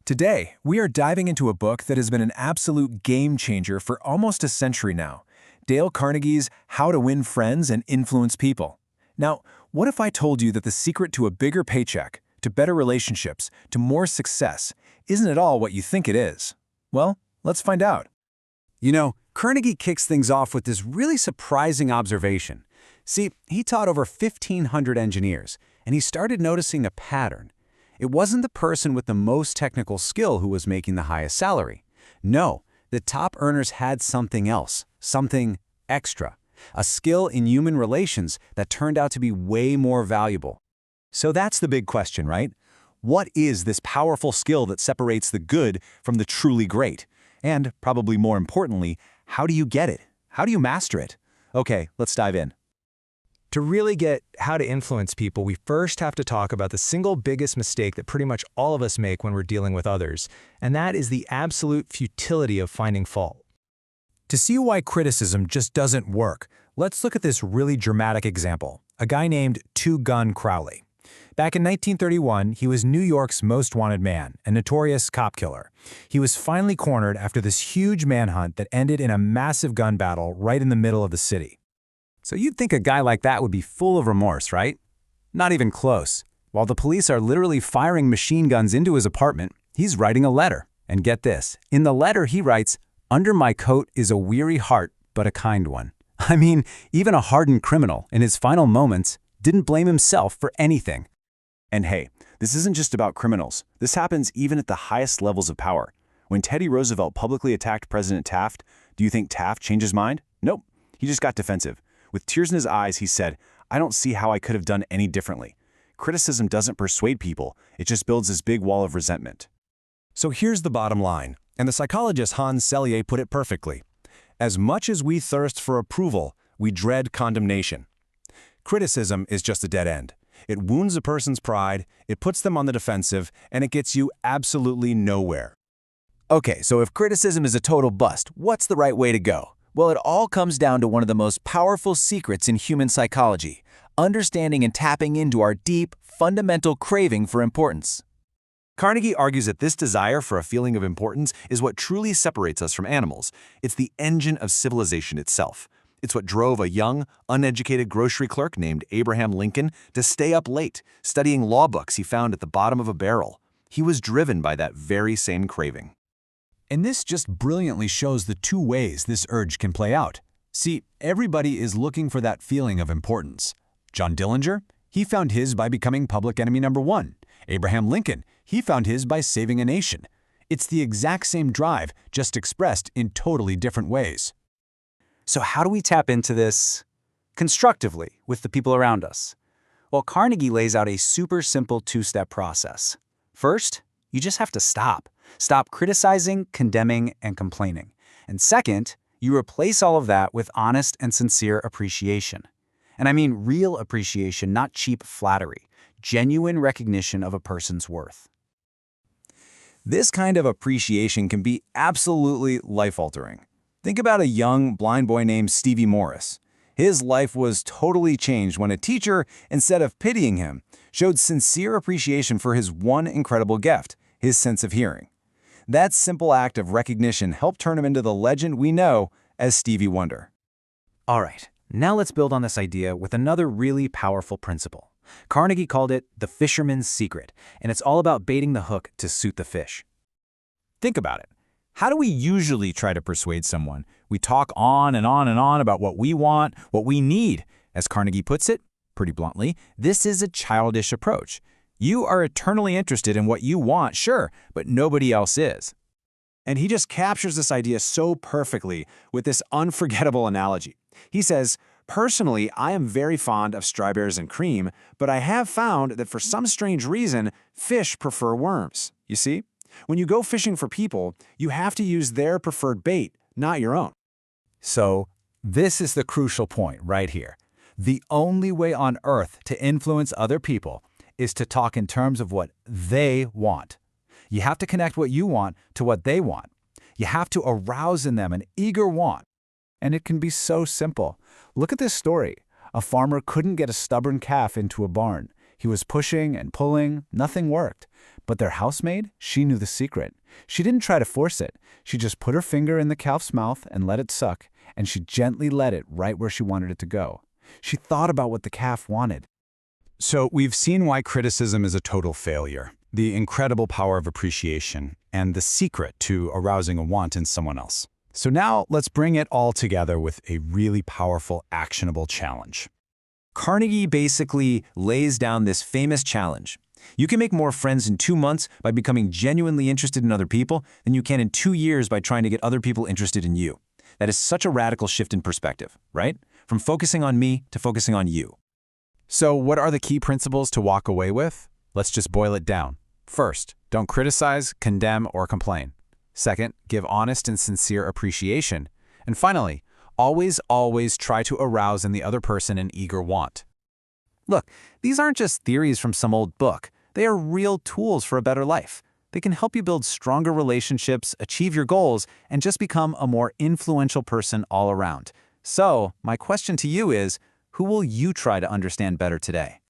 Today, we are diving into a book that has been an absolute game changer for almost a century now. Dale Carnegie's How to Win Friends and Influence People. Now, what if I told you that the secret to a bigger paycheck, to better relationships, to more success, isn't at all what you think it is? Well, let's find out. Carnegie kicks things off with this really surprising observation. See, he taught over 1,500 engineers, and he started noticing a pattern. It wasn't the person with the most technical skill who was making the highest salary. No, the top earners had something else, something extra, a skill in human relations that turned out to be way more valuable. So that's the big question, right? What is this powerful skill that separates the good from the truly great? And, probably more importantly, how do you get it? How do you master it? Okay, let's dive in. To really get how to influence people, we first have to talk about the single biggest mistake that pretty much all of us make when we're dealing with others, and that is the absolute futility of finding fault. To see why criticism just doesn't work, let's look at this really dramatic example, a guy named Two Gun Crowley. Back in 1931, he was New York's most wanted man, a notorious cop killer. He was finally cornered after this huge manhunt that ended in a massive gun battle right in the middle of the city. So you'd think a guy like that would be full of remorse, right? Not even close. While the police are literally firing machine guns into his apartment, he's writing a letter. And get this, in the letter he writes, "Under my coat is a weary heart, but a kind one." I mean, even a hardened criminal, in his final moments, didn't blame himself for anything. And hey, this isn't just about criminals. This happens even at the highest levels of power. When Teddy Roosevelt publicly attacked President Taft, do you think Taft changed his mind? Nope. He just got defensive. With tears in his eyes, he said, "I don't see how I could have done any differently." Criticism doesn't persuade people. It just builds this big wall of resentment. So here's the bottom line, and the psychologist Hans Selye put it perfectly. As much as we thirst for approval, we dread condemnation. Criticism is just a dead end. It wounds a person's pride, it puts them on the defensive, and it gets you absolutely nowhere. Okay, so if criticism is a total bust, what's the right way to go? Well, it all comes down to one of the most powerful secrets in human psychology, understanding and tapping into our deep, fundamental craving for importance. Carnegie argues that this desire for a feeling of importance is what truly separates us from animals. It's the engine of civilization itself. It's what drove a young, uneducated grocery clerk named Abraham Lincoln to stay up late, studying law books he found at the bottom of a barrel. He was driven by that very same craving. And this just brilliantly shows the two ways this urge can play out. See, everybody is looking for that feeling of importance. John Dillinger, he found his by becoming public enemy number one. Abraham Lincoln, he found his by saving a nation. It's the exact same drive, just expressed in totally different ways. So how do we tap into this constructively with the people around us? Well, Carnegie lays out a super simple two-step process. First, you just have to stop. Stop criticizing, condemning, and complaining. And second, you replace all of that with honest and sincere appreciation. And I mean real appreciation, not cheap flattery. Genuine recognition of a person's worth. This kind of appreciation can be absolutely life-altering. Think about a young, blind boy named Stevie Morris. His life was totally changed when a teacher, instead of pitying him, showed sincere appreciation for his one incredible gift, his sense of hearing. That simple act of recognition helped turn him into the legend we know as Stevie Wonder. All right, now let's build on this idea with another really powerful principle. Carnegie called it the fisherman's secret, and it's all about baiting the hook to suit the fish. Think about it. How do we usually try to persuade someone? We talk on and on and on about what we want, what we need. As Carnegie puts it, pretty bluntly, this is a childish approach. You are eternally interested in what you want, sure, but nobody else is. And he just captures this idea so perfectly with this unforgettable analogy. He says, "Personally, I am very fond of strawberries and cream, but I have found that for some strange reason, fish prefer worms." You see? When you go fishing for people, you have to use their preferred bait, not your own. So, this is the crucial point right here. The only way on earth to influence other people is to talk in terms of what they want. You have to connect what you want to what they want. You have to arouse in them an eager want. And it can be so simple. Look at this story. A farmer couldn't get a stubborn calf into a barn. He was pushing and pulling, nothing worked. But their housemaid, she knew the secret. She didn't try to force it. She just put her finger in the calf's mouth and let it suck, and she gently led it right where she wanted it to go. She thought about what the calf wanted. So we've seen why criticism is a total failure, the incredible power of appreciation, and the secret to arousing a want in someone else. So now let's bring it all together with a really powerful, actionable challenge. Carnegie basically lays down this famous challenge. You can make more friends in 2 months by becoming genuinely interested in other people than you can in 2 years by trying to get other people interested in you. That is such a radical shift in perspective, right? From focusing on me to focusing on you. So what are the key principles to walk away with? Let's just boil it down. First, don't criticize, condemn, or complain. Second, give honest and sincere appreciation. And finally, always try to arouse in the other person an eager want. Look, these aren't just theories from some old book. They are real tools for a better life. They can help you build stronger relationships, achieve your goals, and just become a more influential person all around. So, my question to you is, who will you try to understand better today?